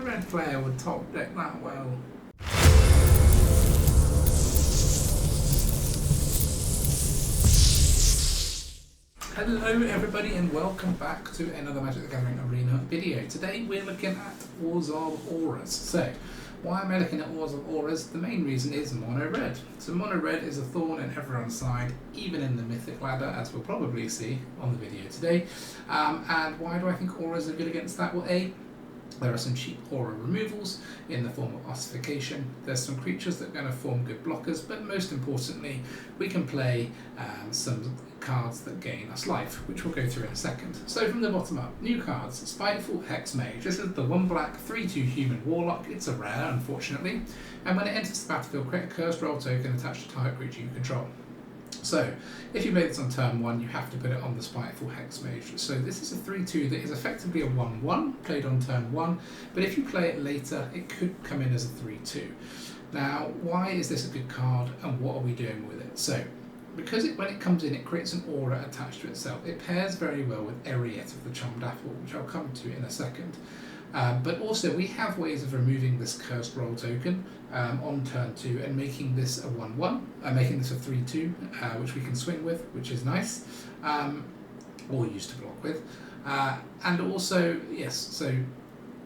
red player would top deck that well. Hello everybody and welcome back to another Magic the Gathering Arena video. Today we're looking at Orzhov AURAS. So, why am I looking at Orzhov AURAS? The main reason is mono red. So mono red is a thorn in everyone's side, even in the Mythic ladder, as we'll probably see on the video today. And why do I think auras are good against that? Well, there are some cheap aura removals in the form of Ossification. There's some creatures that are going to form good blockers, but most importantly, we can play some cards that gain us life, which we'll go through in a second. So from the bottom up, new cards, Spiteful Hexmage. This is the 1 black, 3/2 human warlock. It's a rare, unfortunately. And when it enters the battlefield, create a cursed roll token attached to target creature you control. So, if you play this on turn 1, you have to put it on the Spiteful Hexmage. So this is a 3/2 that is effectively a 1/1, played on turn 1, but if you play it later, it could come in as a 3/2. Now, why is this a good card, and what are we doing with it? So, because when it comes in, it creates an aura attached to itself. It pairs very well with Eriette of the Charmed Apple, which I'll come to in a second. But also, we have ways of removing this cursed roll token on turn 2 and making this a 1/1, making this a 3/2, which we can swing with, which is nice, or use to block with. And also, yes, so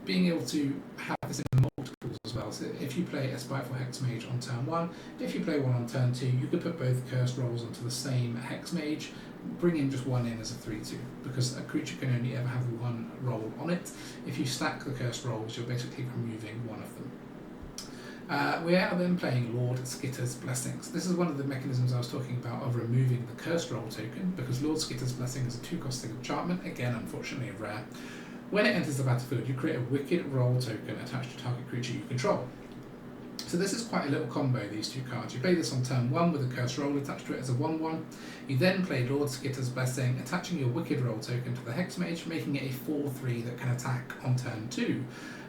being able to have this in multiples as well. So if you play a Spiteful Hexmage on turn 1, if you play one on turn 2, you could put both cursed rolls onto the same Hexmage, bring in just one in as a 3/2, because a creature can only ever have one roll on it. If you stack the cursed rolls, you're basically removing one of them. We are then playing Lord Skitter's Blessings. This is one of the mechanisms I was talking about of removing the cursed roll token, because Lord Skitter's Blessing is a 2-costing enchantment, again unfortunately a rare. When it enters the battlefield, you create a wicked roll token attached to target creature you control. So this is quite a little combo, these two cards. You play this on turn 1 with a cursed roll attached to it as a 1/1. You then play Lord Skitter's Blessing, attaching your wicked roll token to the Hexmage, making it a 4/3 that can attack on turn 2.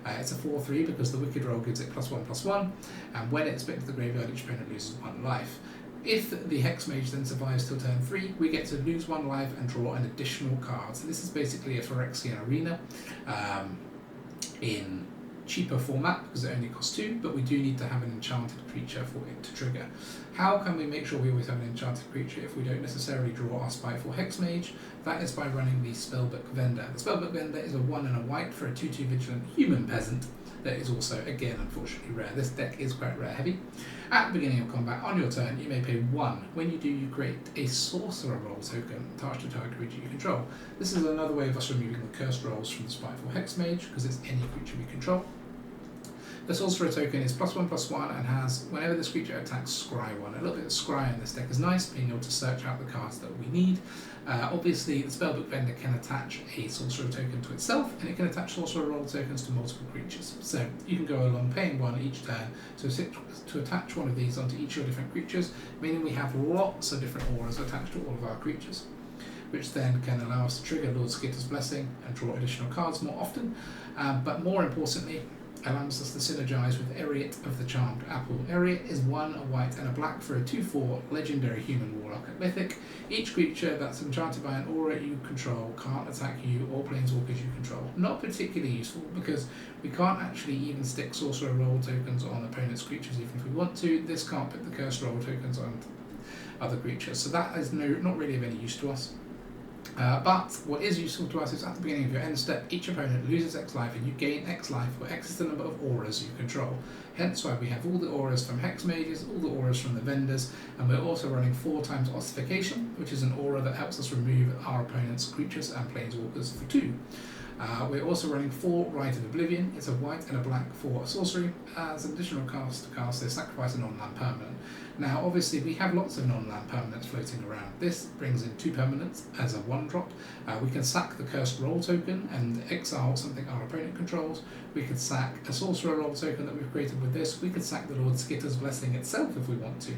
It's a 4/3 because the wicked roll gives it +1/+1, and when it's put into the graveyard, each opponent loses 1 life. If the Hexmage then survives till turn 3, we get to lose 1 life and draw an additional card. So this is basically a Phyrexian Arena in cheaper format, because it only costs 2, but we do need to have an enchanted creature for it to trigger. How can we make sure we always have an enchanted creature if we don't necessarily draw our Spiteful Hexmage? That is by running the Spellbook Vendor. The Spellbook Vendor is a 1 and a white for a 2/2 vigilant human peasant that is also, again, unfortunately rare. This deck is quite rare heavy. At the beginning of combat, on your turn, you may pay 1. When you do, you create a sorcerer roll token attached to target creature you control. This is another way of us removing the cursed rolls from the Spiteful Hexmage, because it's any creature we control. The sorcerer token is +1/+1 and has, whenever this creature attacks, scry 1. A little bit of scry in this deck is nice, being able to search out the cards that we need. Obviously, the Spellbook Vendor can attach a sorcerer token to itself, and it can attach sorcerer roll tokens to multiple creatures. So you can go along paying 1 each turn to attach one of these onto each of your different creatures, meaning we have lots of different auras attached to all of our creatures, which then can allow us to trigger Lord Skitter's Blessing and draw additional cards more often, but more importantly, allows us to synergize with Eriette of the Charmed Apple. Eriette is 1, a white and a black for a 2/4 legendary human warlock at Mythic. Each creature that's enchanted by an aura you control can't attack you or planeswalkers you control. Not particularly useful, because we can't actually even stick sorcerer roll tokens on opponents' creatures even if we want to. This can't put the cursed roll tokens on other creatures, so that is not really of any use to us. But what is useful to us is at the beginning of your end step, each opponent loses X life and you gain X life, where X is the number of auras you control. Hence why we have all the auras from Hexmages, all the auras from the vendors, and we're also running 4 times Ossification, which is an aura that helps us remove our opponent's creatures and planeswalkers for 2. We're also running 4 Rite of Oblivion. It's a white and a black for a sorcery. As an additional cast to cast this, sacrifice a non-land permanent. Now, obviously, we have lots of non-land permanents floating around. This brings in 2 permanents as a 1-drop. We can sack the cursed roll token and exile something our opponent controls. We could sack a sorcerer roll token that we've created with this. We could sack the Lord Skitter's Blessing itself if we want to.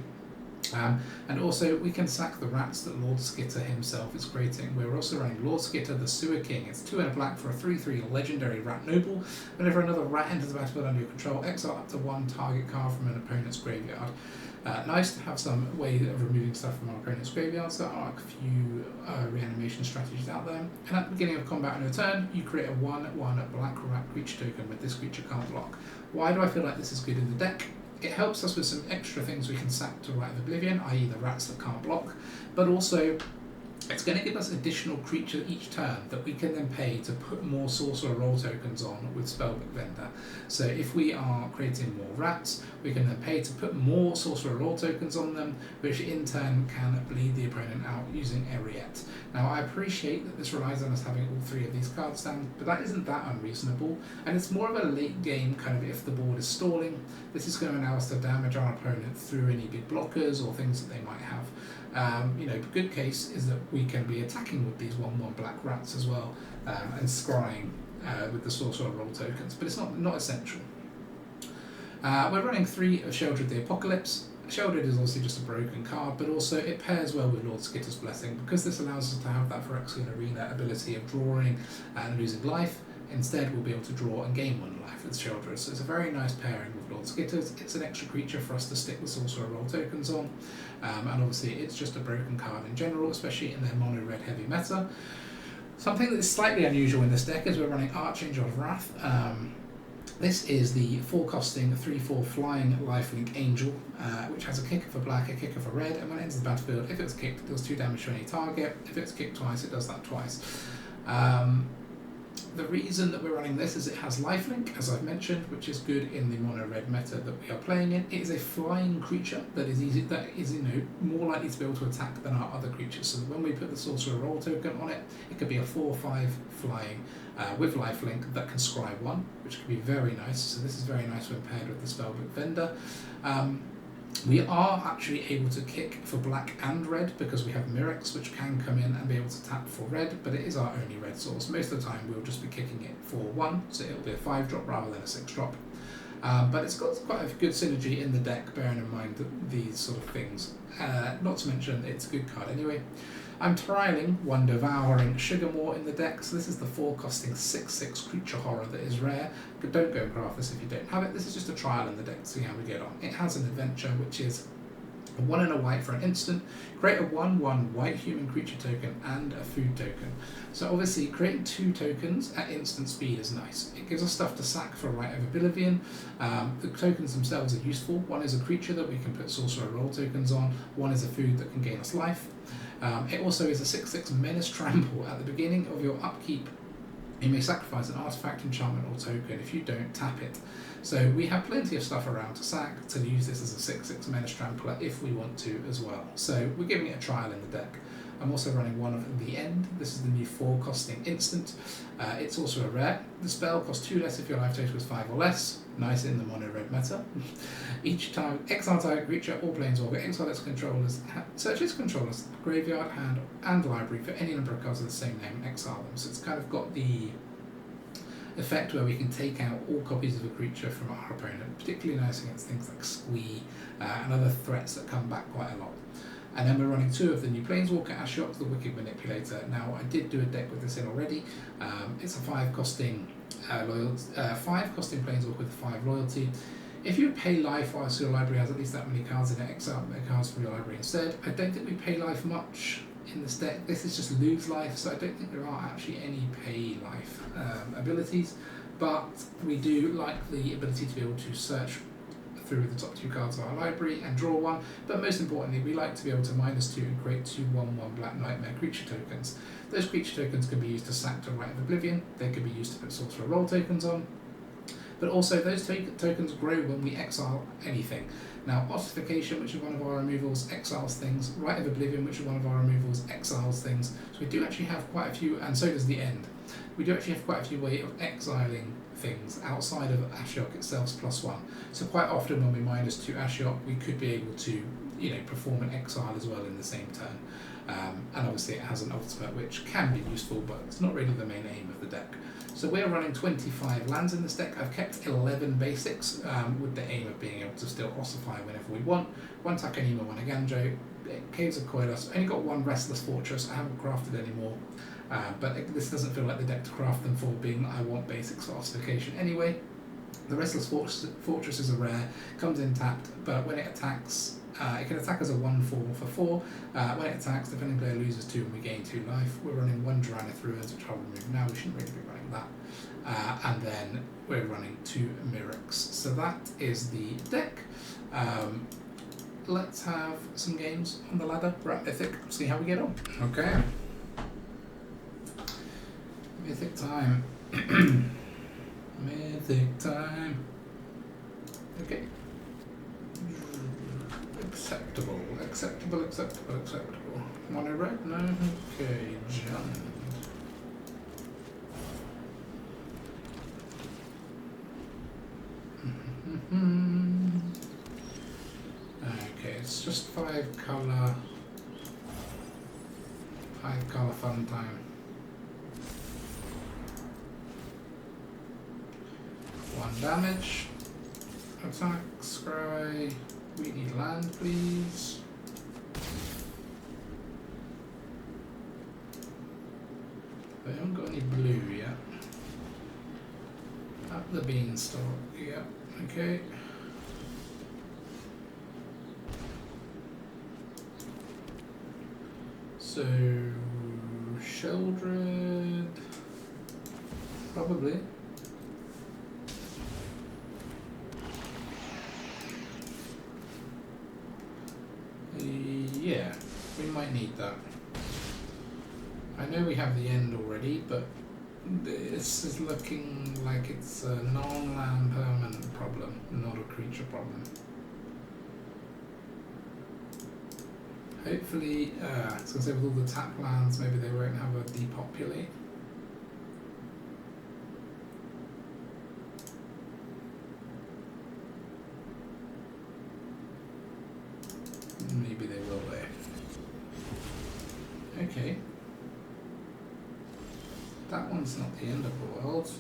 And also we can sack the rats that Lord Skitter himself is creating. We're also running Lord Skitter the Sewer King. It's 2 and a black for a 3/3 legendary rat noble. Whenever another rat enters the battlefield under your control, exile up to 1 target card from an opponent's graveyard. Nice to have some way of removing stuff from our opponent's graveyards. There are a few reanimation strategies out there. And at the beginning of combat on your turn, you create a 1/1 black rat creature token with this creature can't block. Why do I feel like this is good in the deck? It helps us with some extra things we can sack to Rite of Oblivion, i.e. the rats that can't block, but also it's going to give us additional creature each turn that we can then pay to put more Sorcerer Roll tokens on with Spellbook Vendor. So if we are creating more rats, we can then pay to put more Sorcerer Roll tokens on them, which in turn can bleed the opponent out using Eriette. Now I appreciate that this relies on us having all three of these cards down, but that isn't that unreasonable, and it's more of a late game kind of if the board is stalling. This is going to allow us to damage our opponent through any big blockers or things that they might have. Good case is that we can be attacking with these 1/1 black rats as well, and scrying with the Sorcerer Roll tokens, but it's not essential. We're running 3 of Sheoldred the Apocalypse. Sheoldred is obviously just a broken card, but also it pairs well with Lord Skitter's Blessing, because this allows us to have that Phyrexian Arena ability of drawing and losing life. Instead, we'll be able to draw and gain 1 life with Sheoldred, so it's a very nice pairing with Lord Skitter's. It's an extra creature for us to stick the Sorcerer Roll tokens on, and obviously it's just a broken card in general, especially in their mono red heavy meta. Something that's slightly unusual in this deck is we're running Archangel of Wrath. This is the 4-costing 3/4 flying lifelink angel, which has a kicker for black, a kicker for red, and when it enters the battlefield, if it's kicked, it does 2 damage to any target. If it's kicked twice, it does that twice. The reason that we're running this is it has lifelink, as I've mentioned, which is good in the mono red meta that we are playing in. It is a flying creature that is more likely to be able to attack than our other creatures. So when we put the Sorcerer Roll token on it, it could be a 4/5 flying with lifelink that can scry 1, which could be very nice. So this is very nice when paired with the Spellbook Vendor. We are actually able to kick for black and red because we have Mirrex, which can come in and be able to tap for red, but it is our only red source. Most of the time we'll just be kicking it for 1, so it'll be a 5-drop rather than a 6-drop. But it's got quite a good synergy in the deck, bearing in mind these sort of things. Not to mention it's a good card anyway. I'm trialling 1 Devouring Sugarmaw in the deck, so this is the 4-costing 6/6 creature horror that is rare. But don't go and craft this if you don't have it. This is just a trial in the deck to see how we get on. It has an adventure which is a 1 and a white for an instant. Create a 1/1 white human creature token and a food token. So obviously creating 2 tokens at instant speed is nice. It gives us stuff to sack for Rite of Oblivion. The tokens themselves are useful. 1 is a creature that we can put Sorcerer Roll tokens on. 1 is a food that can gain us life. It also is a 6/6 Menace Trample. At the beginning of your upkeep, you may sacrifice an artifact, enchantment, or token. If you don't, tap it. So we have plenty of stuff around to sack to use this as a 6/6 Menace Trampler if we want to as well. So we're giving it a trial in the deck. I'm also running 1 of The End. This is the new 4-costing instant. It's also a rare. The spell costs 2 less if your life total is 5 or less. Nice in the mono red meta. Each time, exile target creature or planeswalker, exile its controllers, search its controllers, graveyard, hand, and library for any number of cards of the same name and exile them. So it's kind of got the effect where we can take out all copies of a creature from our opponent, particularly nice against things like Squee and other threats that come back quite a lot. And then we're running 2 of the new Planeswalker, Ashiok, the Wicked Manipulator. Now, I did do a deck with this in already. It's a 5-costing Planeswalker with 5 loyalty. If you pay life whilst your library has at least that many cards in it, exile cards from your library instead. I don't think we pay life much in this deck. This is just lose life, so I don't think there are actually any pay life abilities. But we do like the ability to be able to search through the top 2 cards of our library and draw 1, but most importantly we like to be able to -2 and create 2 1/1 Black Nightmare creature tokens. Those creature tokens can be used to sack to Rite of Oblivion, they can be used to put Sorcerer Roll tokens on, but also those tokens grow when we exile anything. Now Ossification, which is one of our removals, exiles things. Rite of Oblivion, which is one of our removals, exiles things. So we do actually have quite a few, and so does The End. We do actually have quite a few ways of exiling things outside of Ashiok itself's +1. So quite often when we -2 Ashiok, we could be able to, perform an exile as well in the same turn. And obviously it has an ultimate which can be useful, but it's not really the main aim of the deck. So we're running 25 lands in this deck. I've kept 11 basics with the aim of being able to still ossify whenever we want. 1 Takenuma, 1 Eiganjo, Caves of Koilos. Only got 1 Restless Fortress. I haven't crafted any more. But this doesn't feel like the deck to craft them for, being that I want basics for Ossification anyway. The Restless Fortress is a rare, comes in tapped, but when it attacks It can attack as a 1/4 for 4. When it attacks, defending player loses 2 and we gain 2 life. We're running 1 Drina Thruids, which I'll remove now. We shouldn't really be running that. And then we're running 2 Mirrex. So that is the deck. Let's have some games on the ladder. We're at Mythic. See how we get on. Okay. Mythic time. Mythic time. Okay. Acceptable. Mono red? No? Okay, giant. Okay, it's just 5 colour fun time. 1 damage. Attack, scry. We need land, please. They haven't got any blue yet. Up the beanstalk, yeah, okay. So, Sheoldred, probably. Yeah, we might need that. I know we have the end already, but this is looking like it's a non-land permanent problem, not a creature problem. Hopefully, I was going to say with all the tap lands, maybe they won't have a depopulate. Maybe they will there. Okay. That one's not the end of the world.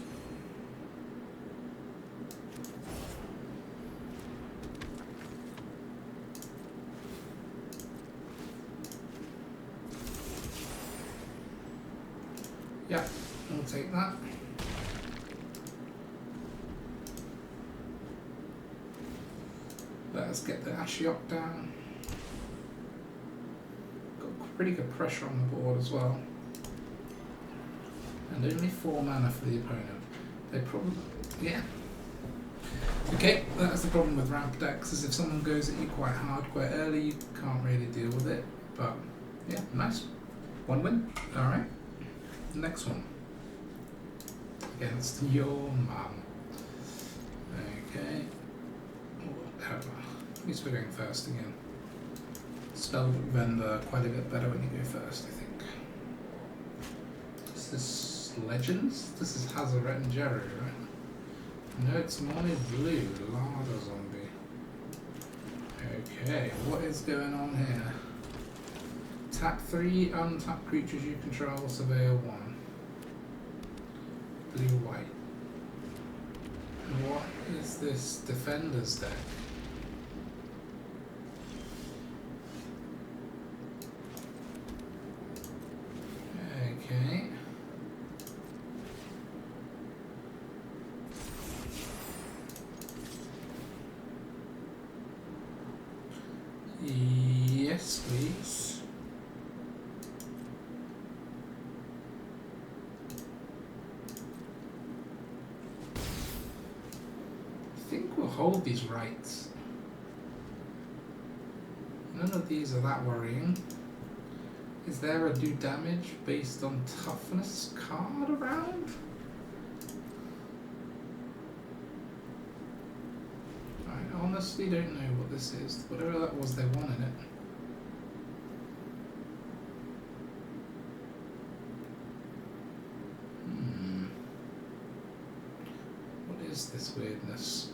Yeah, I'll take that. Let's get the Ashiok down. Got pretty good pressure on the board as well. And only 4 mana for the opponent. They probably, yeah. Okay, that's the problem with ramp decks, is if someone goes at you quite hard, quite early, you can't really deal with it. But, yeah, nice. 1 win. Alright. Next one. Against your mum. Okay. Whatever. At least we're going first again. Spellbook Vendor, quite a bit better when you go first, I think. Is this Legends? This is Hazoret and Jerry, right? No, it's mono blue, Larder Zombie. Okay, what is going on here? Tap 3, untap creatures you control, Surveyor 1. Blue, white. And what is this Defender's deck? Okay. Yes, please. I think we'll hold these rights. None of these are that worrying. Is there a do damage based on toughness card around? I honestly don't know what this is. Whatever that was, they wanted it. What is this weirdness?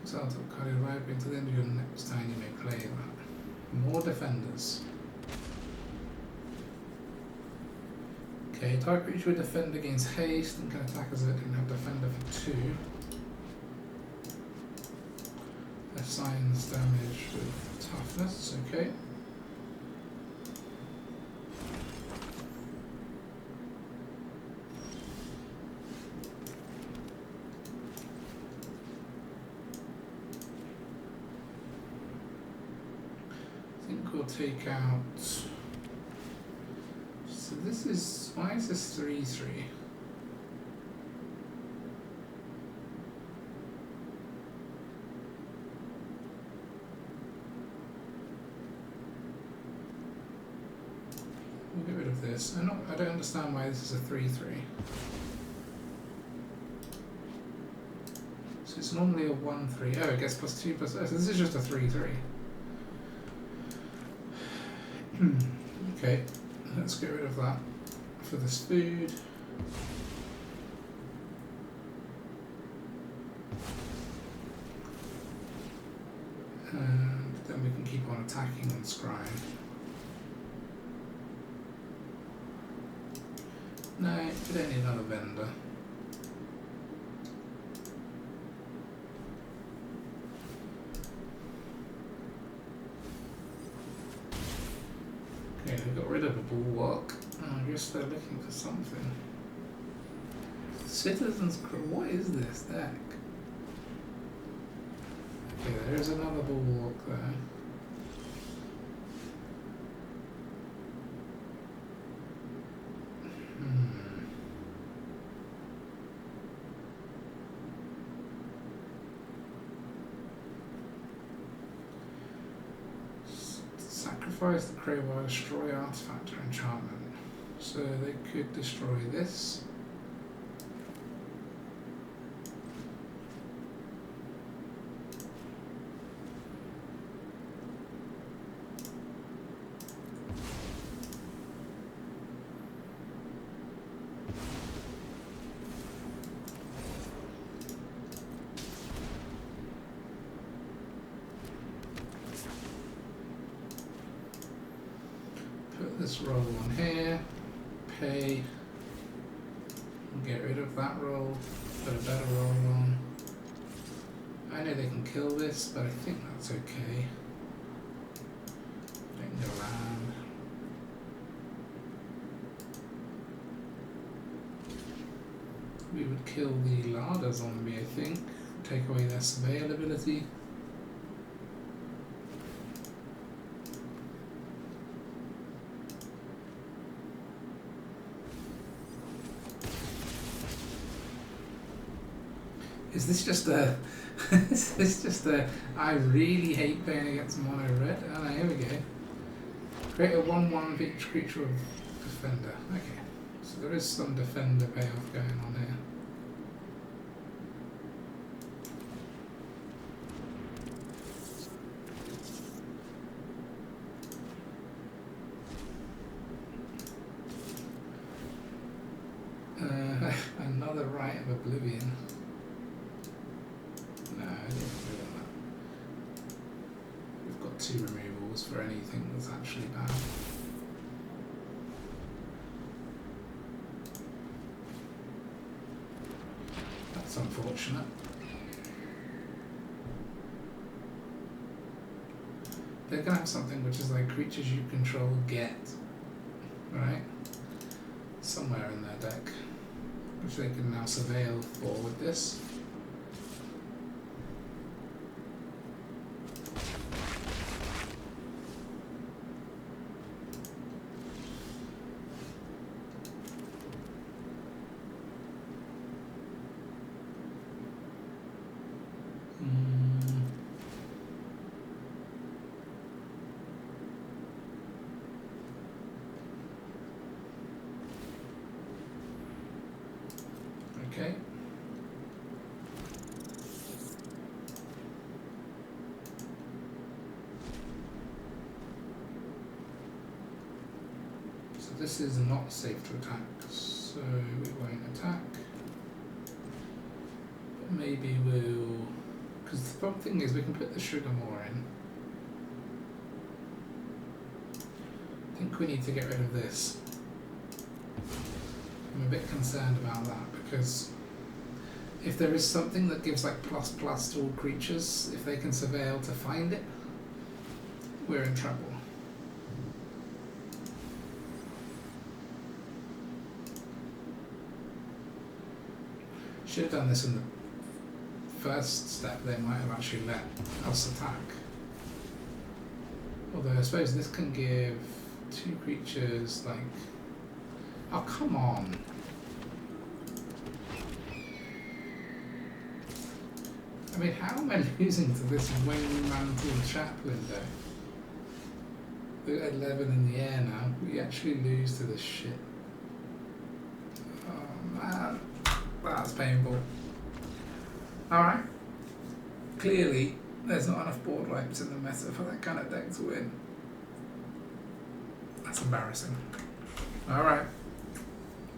Exile top card arrive until the end of your next turn you may play that. More defenders. Okay, target creature will defend against haste and can attack as if it didn't have defender for 2. Assigns damage with toughness, okay. will take out. So this is, why is this 3/3? We'll get rid of this. I don't understand why this is a 3/3. So it's normally a 1/3. Oh, it gets +2 +. Oh, so this is just a 3/3. Okay, let's get rid of that for this food. And then we can keep on attacking on Scribe. No, we don't need another vendor. Okay, we got rid of a bulwark. Oh, I guess they're looking for something. Citizens Crew, what is this deck? Okay, there's another bulwark there. Sacrifice the crowbar, destroy artifact or enchantment. So they could destroy this. This roll on here, pay, get rid of that roll, put a better roll on. I know they can kill this, but I think that's okay. They can go around. We would kill the Larder zombie, I think, take away their surveil ability. Is this just a... is this just a... I really hate playing against mono red? Oh no, here we go. Create a 1/1 for each creature of defender. Okay, so there is some defender payoff going on here. Another Rite of Oblivion. No, I didn't do that. We've got 2 removals for anything that's actually bad. That's unfortunate. They're going to have something which is like creatures you control get, right? Somewhere in their deck, which they can now surveil for with this. Okay. So this is not safe to attack, so we won't attack. But maybe we'll... because the thing is we can put the Sugarmaw in. I think we need to get rid of this. I'm a bit concerned about that because if there is something that gives like ++ to all creatures, if they can surveil to find it, we're in trouble. Should have done this in the first step, they might have actually let us attack. Although I suppose this can give 2 creatures like... Oh, come on! I mean, how am I losing to this Wingmantle Chaplain deck? We're at 11 in the air now. We actually lose to this shit. Oh man, that's painful. Alright. Clearly, there's not enough board wipes in the meta for that kind of deck to win. That's embarrassing. Alright.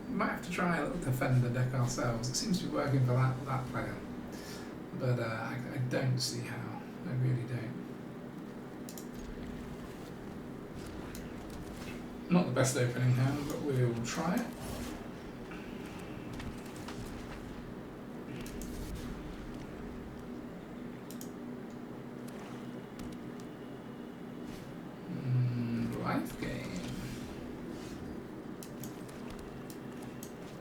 Might have to try a little defender deck ourselves. It seems to be working for that player. But I don't see how. I really don't. Not the best opening hand, but we will try it. Life gain.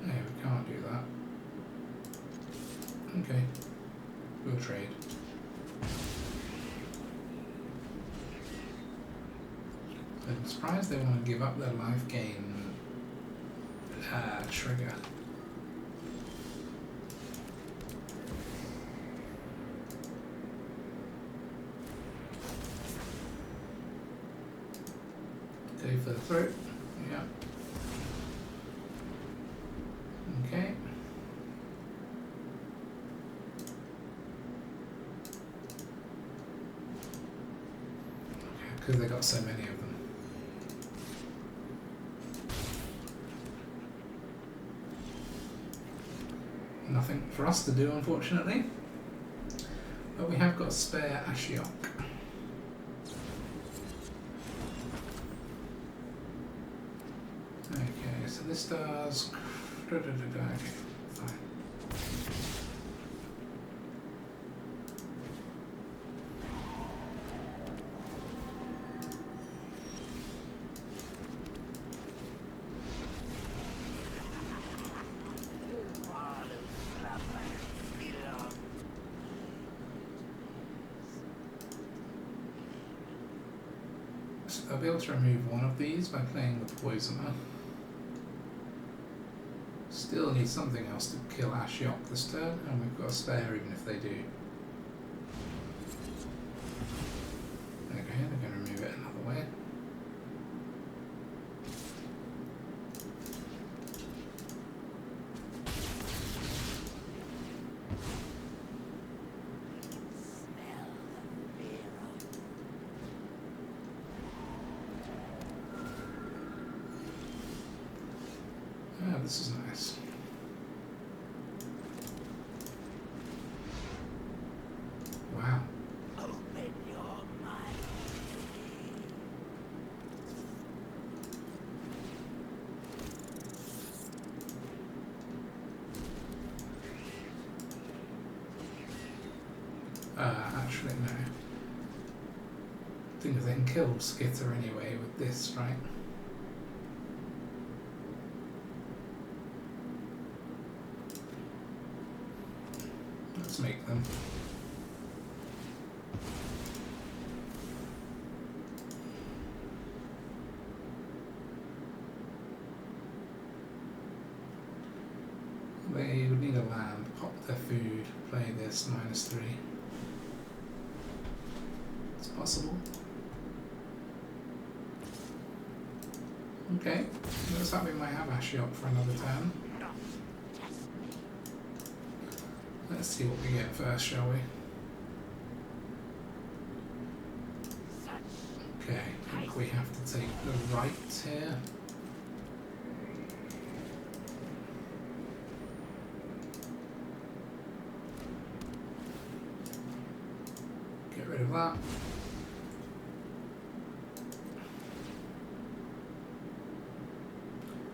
No, we can't do that. Okay. We'll trade. I'm surprised they want to give up their life gain trigger. Go for the throat. Yeah. Okay. Because they got so many of them. Nothing for us to do, unfortunately. But we have got a spare Ashiok. Okay, so this does... Okay, fine. I'll be able to remove one of these by playing the Poisoner. Still need something else to kill Ashiok this turn, and we've got a spare even if they do. Okay, they're going to remove it another way. This is nice. Wow. Open your mind. Actually, no. I think they can kill Skitter anyway with this, right? Let's make them. They would need a land, pop their food, play this -3. It's possible. Okay, looks like we might have Ashiok for another turn. Let's see what we get first, shall we? Okay, I think we have to take the right here. Get rid of that.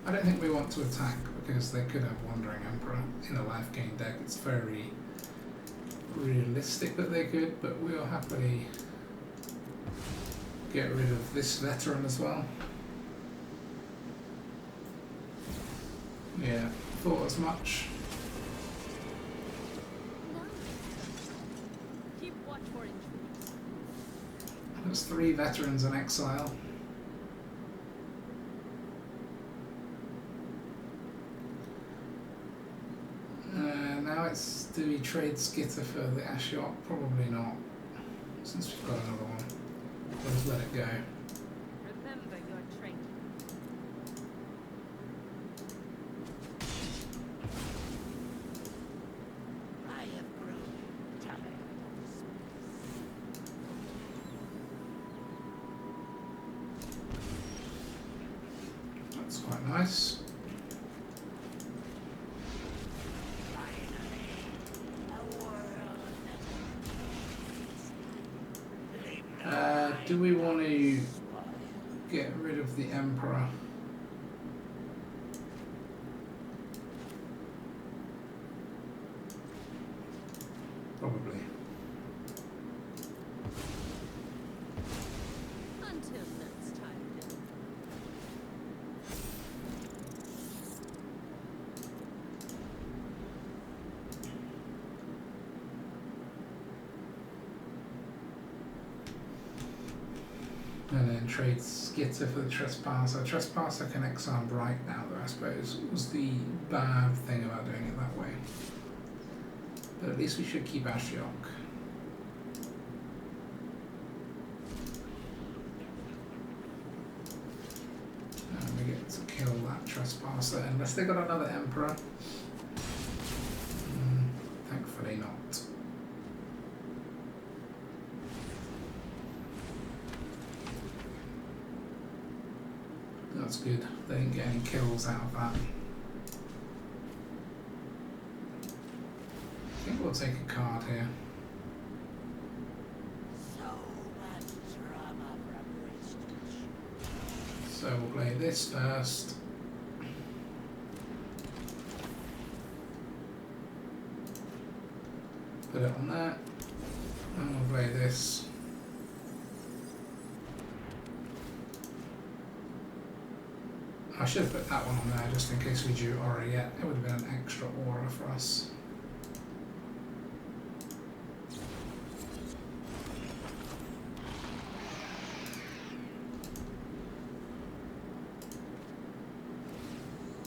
I don't think we want to attack because they could have Wandering Emperor in a life gain deck. It's very realistic that they could, but we'll happily get rid of this veteran as well. Yeah, thought as much. That's 3 veterans in exile. Now it's, do we trade Skitter for the Ashiok? Probably not, since we've got another one. We'll just let it go. Remember your training. I have grown tired of space. That's quite nice. Do we want to get rid of the Emperor? Probably. Until next time, then. And then trade Skitter for the Trespasser. Trespasser can exile Bright now, though, I suppose. Was the bad thing about doing it that way. But at least we should keep Ashiok. And we get to kill that Trespasser, unless they got another Emperor. Thankfully not. That's good. They didn't get any kills out of that. I think we'll take a card here. So much drama from wastage. So we'll play this first. Put it on there. And we'll play this. I should have put that one on there just in case we drew Eriette. It would have been an extra aura for us.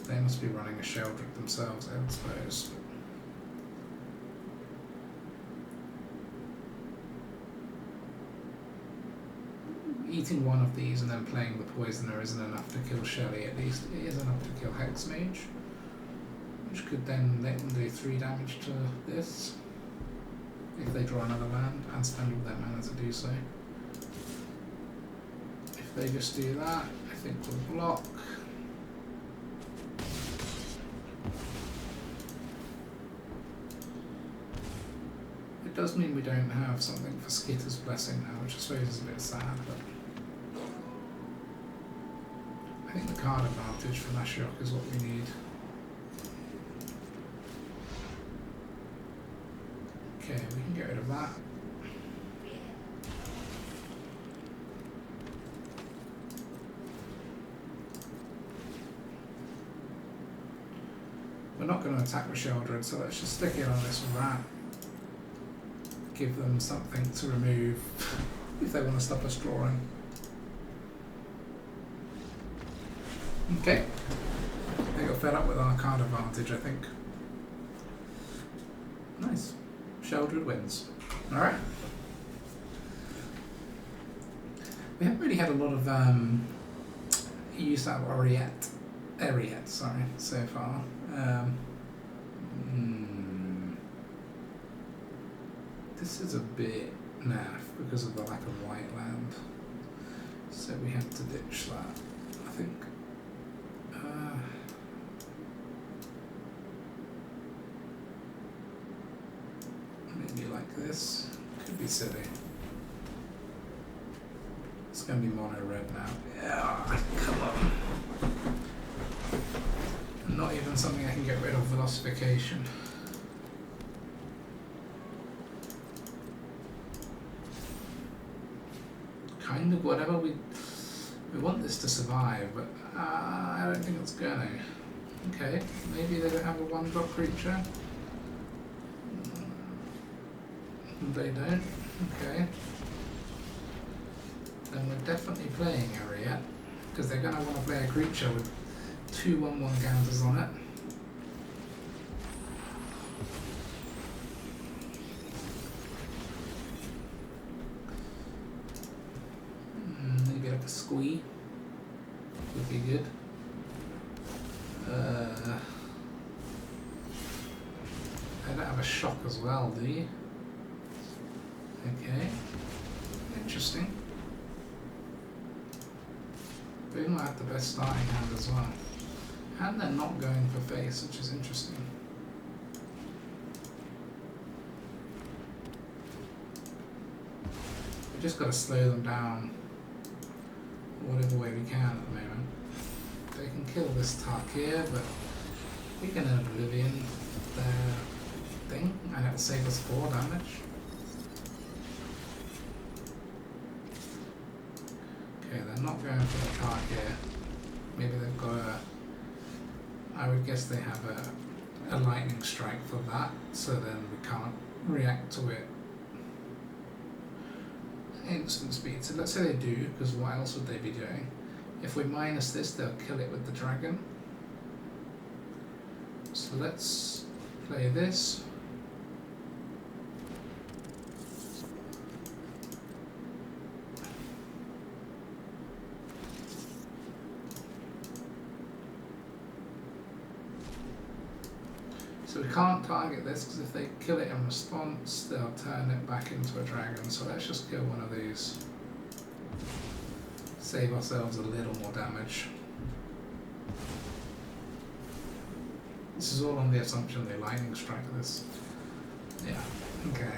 They must be running a Sheoldred themselves, I suppose. Eating one of these and then playing the poisoner isn't enough to kill Shelly, at least it is enough to kill Hexmage, which could then let them do 3 damage to this if they draw another land and spend all their mana to do so. If they just do that, I think we'll block. It does mean we don't have something for Skitter's Blessing now, which I suppose is a bit sad, but I think the card advantage from Ashiok is what we need. Okay, we can get rid of that. We're not going to attack with Sheoldred, so let's just stick it on this rat. Give them something to remove if they want to stop us drawing. Okay. They got fed up with our card advantage, I think. Nice. Sheoldred wins. Alright. We haven't really had a lot of use out of Eriette, sorry, so far. This is a bit naff because of the lack of white land, so we have to ditch that, I think. Maybe like this. Could be silly. It's going to be mono red now. Yeah, come on. Not even something I can get rid of with Ossification. Kind of whatever we want this to survive, but I don't think it's gonna. Okay, maybe they don't have a 1-drop creature. They don't. Okay. then we're definitely playing Eriette, because they're going to want to play a creature with 2/1/1 counters on it. Maybe like a squee would be good. I don't have a shock as well, do you? Okay, interesting. They might have the best starting hand as well. And they're not going for face, which is interesting. We just got to slow them down whatever way we can at the moment. They can kill this Tarkir, but we can Oblivion their thing, and it'll save us 4 damage. Okay, they're not going for the Tarkir. Maybe they've got a... I would guess they have a lightning strike for that, so then we can't react to it instant speed. So let's say they do, because what else would they be doing? If we minus this, they'll kill it with the dragon. So let's play this. So we can't target this, because if they kill it in response, they'll turn it back into a dragon. So let's just kill one of these. Save ourselves a little more damage. This is all on the assumption they lightning strike this. Yeah, okay.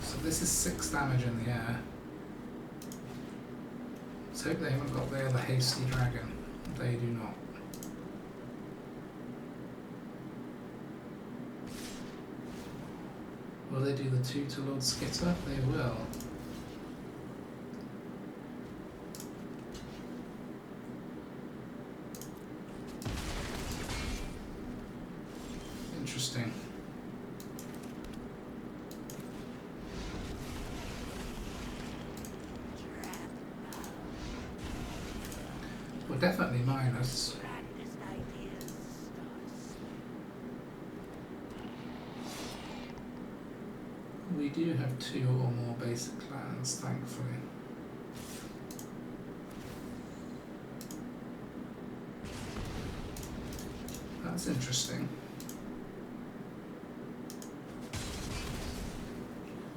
So this is 6 damage in the air. Let's hope they haven't got the other hasty dragon. They do not. Will they do the 2 to Lord Skitter? They will. Interesting. Well, definitely minus. We do have 2 or more basic lands, thankfully. That's interesting.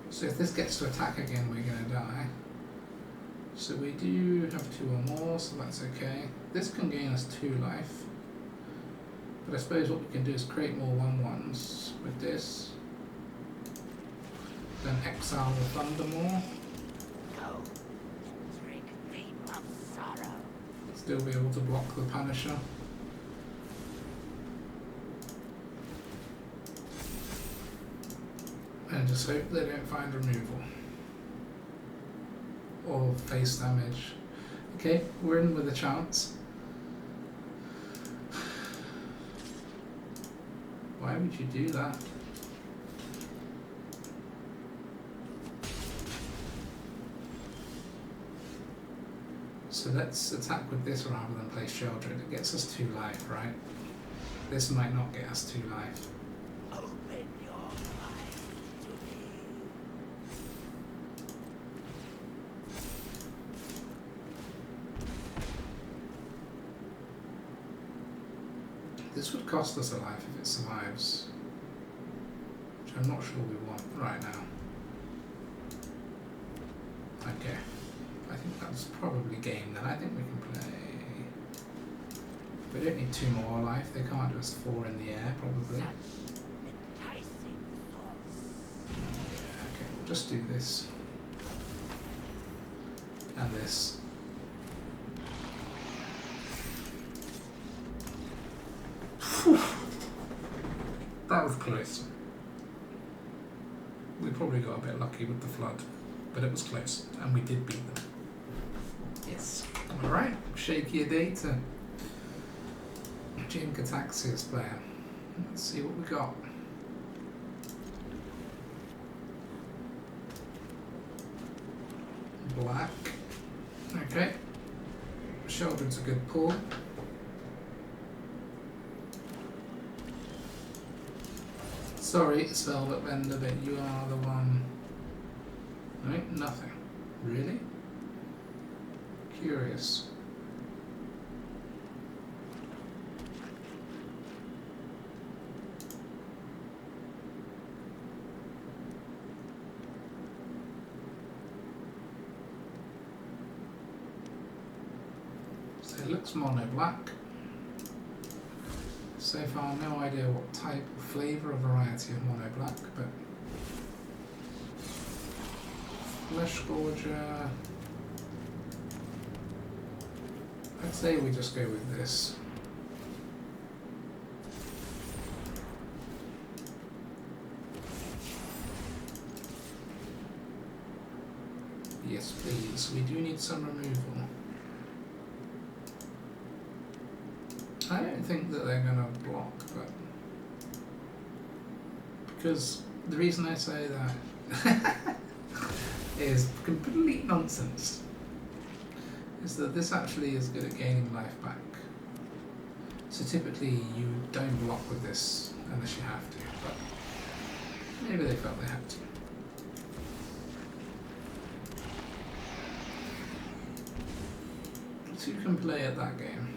So if this gets to attack again, we're going to die. So we do have 2 or more, so that's okay. This can gain us 2 life. But I suppose what we can do is create more 1/1s with this. Then exile the Thundermaw. Go, drink deep of sorrow. Still be able to block the Punisher. And just hope they don't find removal. Or face damage. Okay, we're in with a chance. Why would you do that? So let's attack with this rather than play Sheoldred. It gets us 2 life, right? This might not get us 2 life. Open your mind to me. This would cost us a life if it survives, which I'm not sure we want right now. Okay, I think that's probably game then. I think we can play... We don't need 2 more life, they can't do us 4 in the air probably. Enticing thoughts. Yeah, okay, we'll just do this. And this. That was close. We probably got a bit lucky with the flood, but it was close, and we did beat them. Yes. Alright, shaky a day to Jim Kataxia's player. Let's see what we got. black. Okay. Sheoldred's a good pull. Sorry, Spellbook Vendor, but you are the one. No, nothing. Really? Curious. So it looks mono black. So far, no idea what type, flavour, or variety of mono black, but Flesh Gorger. I'd say we just go with this. Yes, please. We do need some removal. I don't think that they're going to block, but because the reason I say that is complete nonsense. Is that this actually is good at gaining life back. So typically you don't block with this unless you have to, but maybe they felt they had to. So you can play at that game.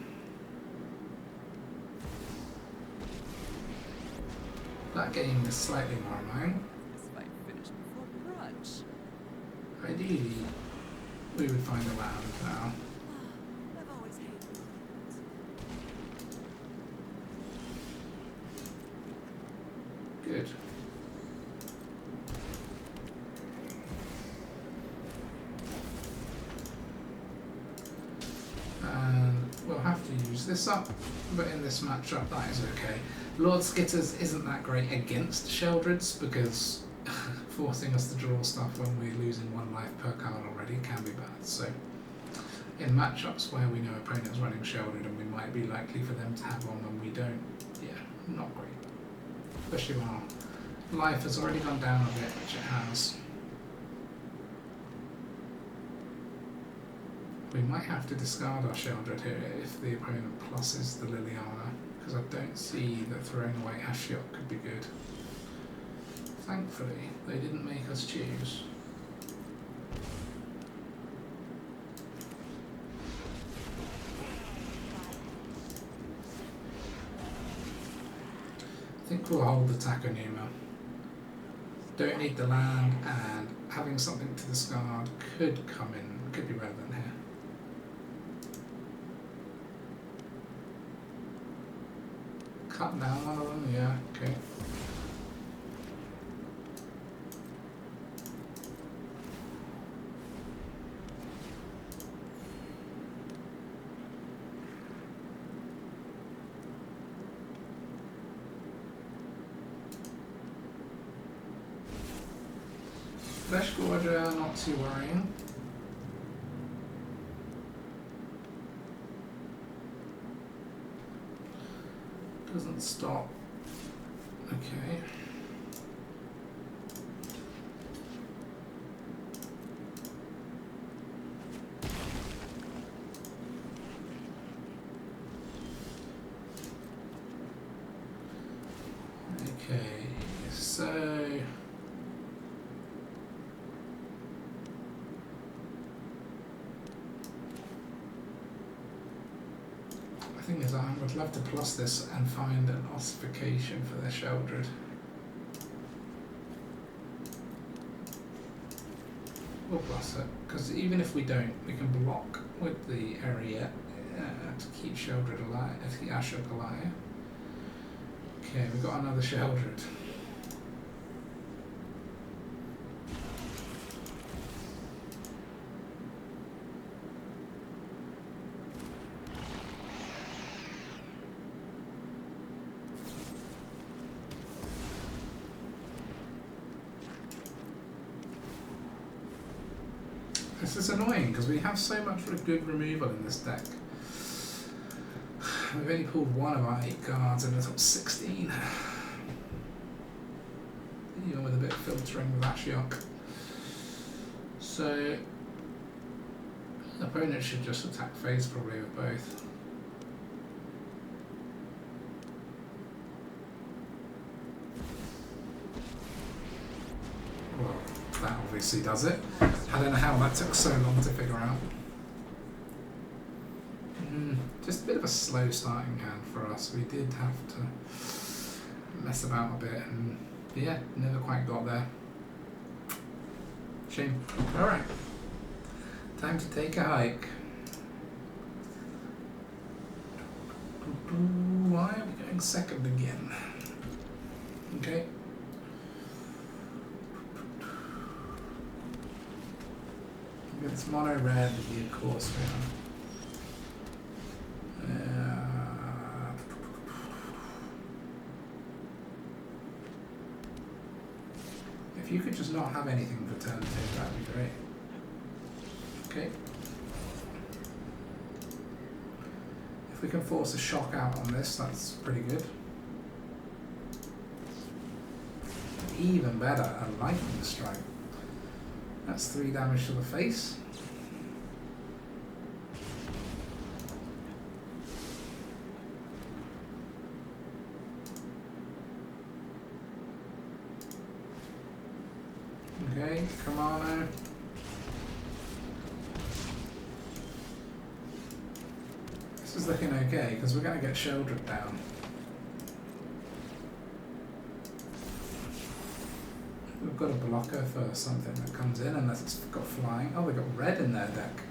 That game is slightly more annoying. This might finish before brunch. Ideally, we would find a land now. I've always hated it. Good. And we'll have to use this up, but in this matchup that is okay. Lord Skitters isn't that great against Sheoldreds because forcing us to draw stuff when we're losing one life per card already can be bad. So in matchups where we know opponents running Sheoldred and we might be likely for them to have one when we don't, yeah, not great. Especially when our life has already gone down a bit, which it has. We might have to discard our Sheoldred here if the opponent pluses the Liliana, because I don't see that throwing away Ashiok could be good. Thankfully, they didn't make us choose. I think we'll hold the Takenuma. Don't need the land, and having something to discard could come in, could be relevant here. Cut down one of them, yeah, okay. Flesh Gorger, not too worrying. Doesn't stop. Okay. Okay, so the thing is, I would love to plus this and find an Ossification for their Sheoldred. We'll plus it, because even if we don't, we can block with the Eriette to keep Sheoldred alive, to keep Ashiok alive. Okay, we've got another Sheoldred. This is annoying because we have so much good removal in this deck. We've only pulled one of our 8 cards in the top 16. Even with a bit of filtering with Ashiok. So Opponent should just attack face probably with both. Well, that obviously does it. I don't know how that took so long to figure out. Just a bit of a slow starting hand for us. We did have to mess about a bit and yeah, never quite got there. Shame. Alright. Time to take a hike. Why are we going second again? Okay. It's mono red, of course we are. If you could just not have anything for turn 2, that would be great. Okay. If we can force a shock out on this, that's pretty good. Even better, a lightning strike. That's 3 damage to the face. Okay, come on now. This is looking okay, because we're going to get Sheoldred down. We've got a blocker for something that comes in, unless it's got flying. Oh, they've got red in their deck.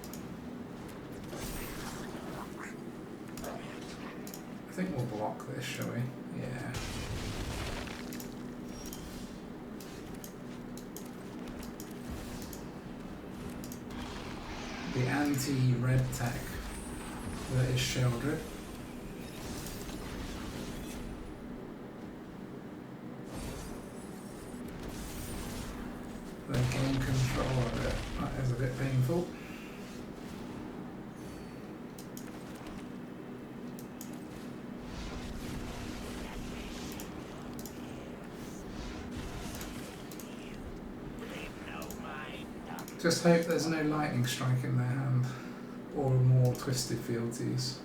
I think we'll block this, shall we? Yeah. The anti-red tech that is Sheoldred. They gain control of it. That is a bit painful. Just hope there's no lightning strike in their hand, or more twisted fealties.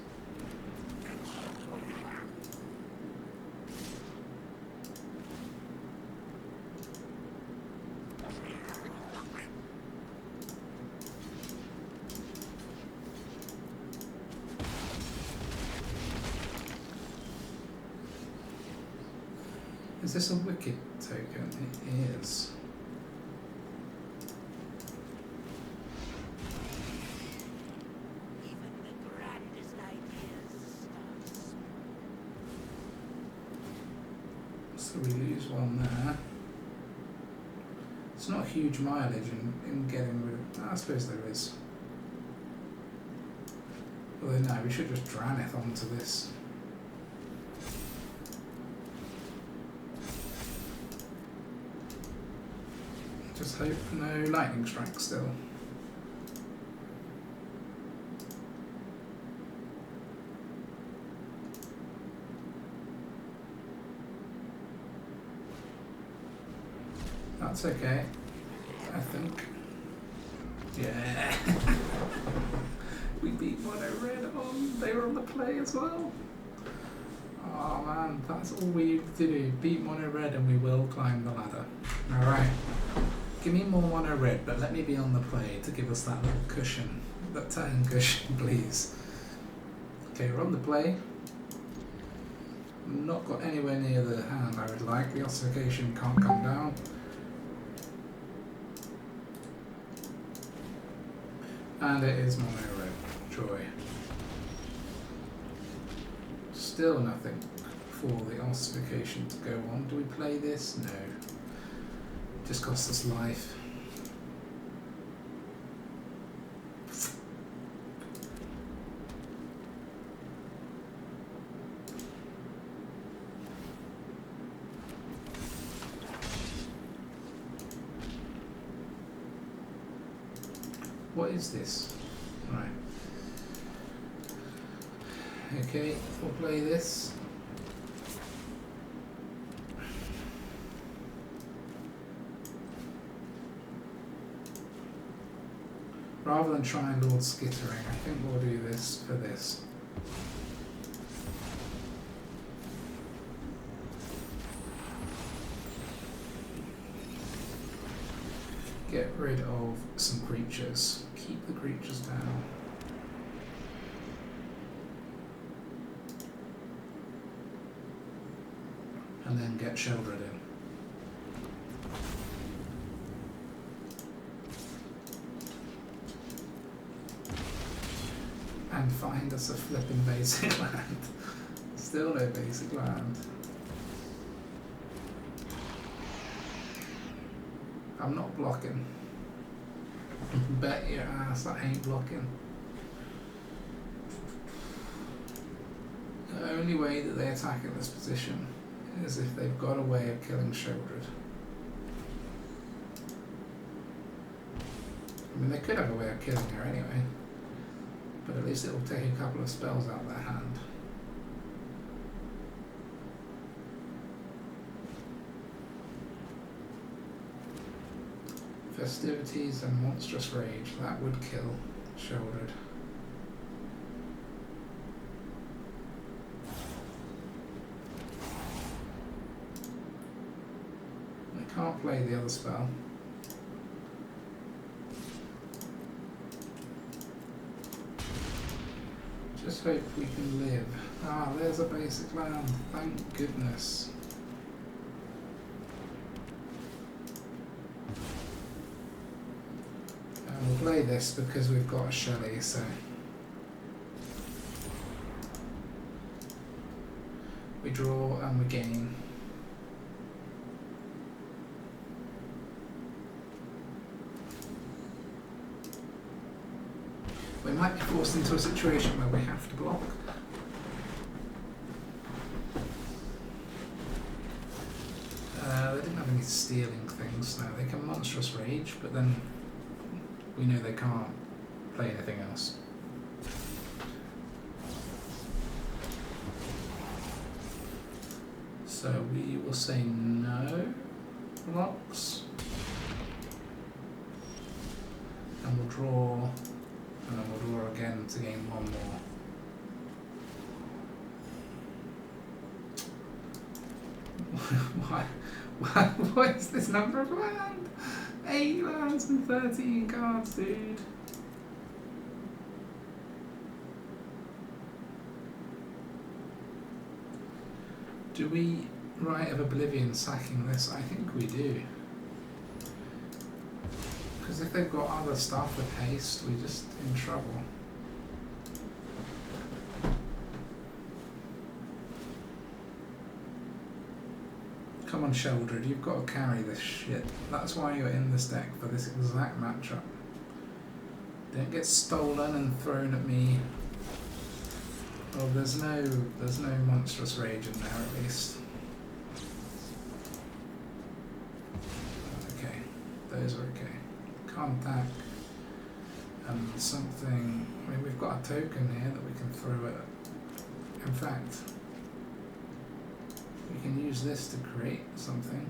Is this a wicked token? It is. So we lose one there. It's not huge mileage in getting rid of... I suppose there is. Although no, we should just Dranith onto this. Just hope no lightning strike still. That's okay, I think. Yeah. We beat mono red on. They were on the play as well. Oh man, that's all we need to do. Beat mono red and we will climb the ladder. Alright. Give me more mono red, but let me be on the play to give us that little cushion. That turn cushion, please. Okay, we're on the play. Not got anywhere near the hand I would like. The Ossification can't come down. And it is mono red. Joy. Still nothing for the Ossification to go on. Do we play this? No. Just costs us life. What is this? Right. Okay, we'll play this. Rather rather than trying Lord Skittering, I think we'll do this for this. Get rid of some creatures. Keep the creatures down. And then get Sheoldred in. And find us a flipping basic land. Still no basic land. I'm not blocking. Bet your ass I ain't blocking. The only way that they attack in this position is if they've got a way of killing Sheoldred. I mean, they could have a way of killing her anyway, but at least it will take a couple of spells out of their hand. Festivities and Monstrous Rage, that would kill Sheoldred. I can't play the other spell. Just hope we can live. Ah, there's a basic land, thank goodness. And we'll play this because we've got a Shelley, so. We draw and we gain. We might be forced into a situation where we have to block. They didn't have any stealing things. No, they can Monstrous Rage, but then we know they can't play anything else. So we will say no blocks. And we'll draw. And then we'll draw again to gain one more. What is this number of land? 8 lands and 13 cards, dude. Do we Rite of Oblivion sacking this? I think we do. Because if they've got other stuff with haste, we're just in trouble. Come on, Sheoldred, you've got to carry this shit. That's why you're in this deck, for this exact matchup. Don't get stolen and thrown at me. Oh, there's no Monstrous Rage in there at least. Okay, those are okay. Contact and something. I mean, we've got a token here that we can throw at. In fact, we can use this to create something,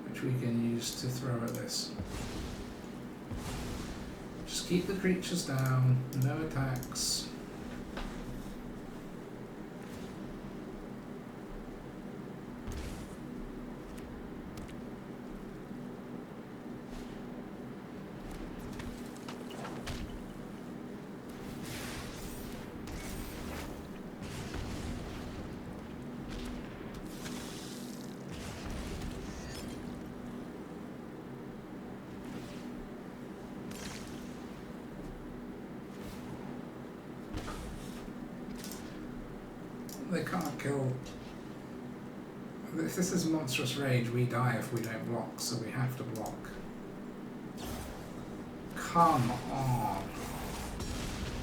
which we can use to throw at this. Just keep the creatures down, no attacks. They can't kill. If this is Monstrous Rage, we die if we don't block, so we have to block. Come on.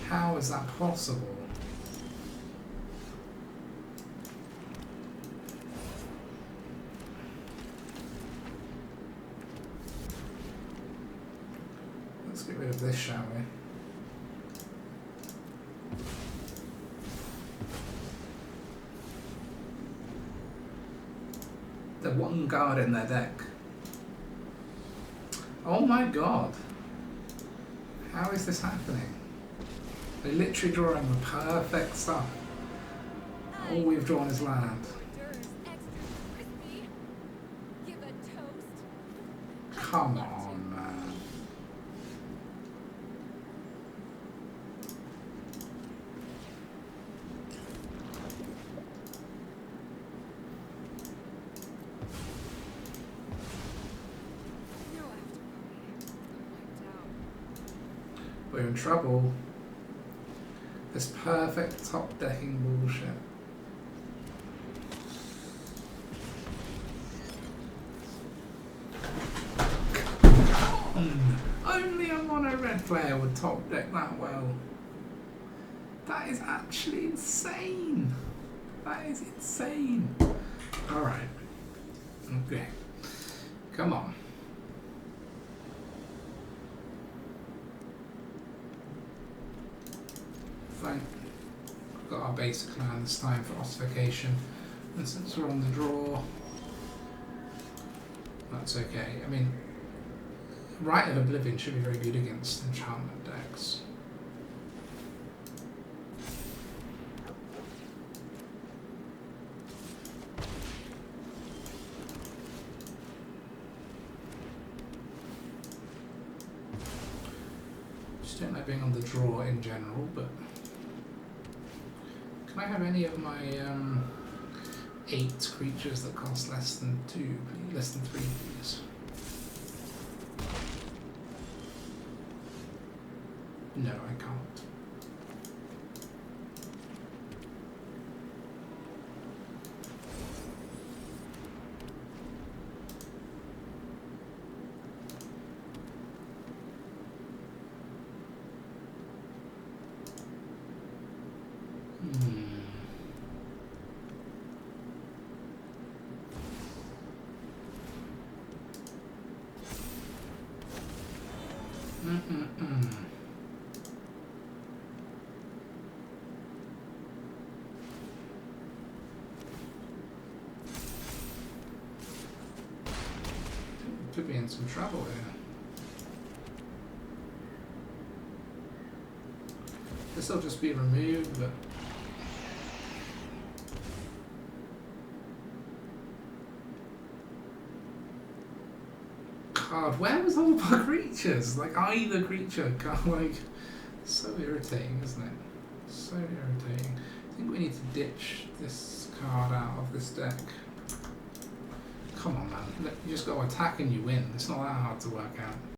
How is that possible? Let's get rid of this, shall we? The one card in their deck. Oh my god. How is this happening? They're literally drawing the perfect stuff. All we've drawn is land. Come on, man. We're in trouble. This perfect top decking bullshit. Only a mono red player would top deck that well. That is actually insane. That is insane. Alright. Okay. Come on. Fine. We've got our basic land this time for Ossification. And since we're on the draw, that's okay. I mean, Rite of Oblivion should be very good against enchantment decks. Just don't like being on the draw in general, but can I have any of my 8 creatures that cost less than 2, please? Less than 3, please? No, I can't. Could be in some trouble here. This will just be removed, but God, where was all of our creatures? Like either creature, God, like so irritating, isn't it? So irritating. I think we need to ditch this card out of this deck. Come on, man. You just got to attack and you win. It's not that hard to work out.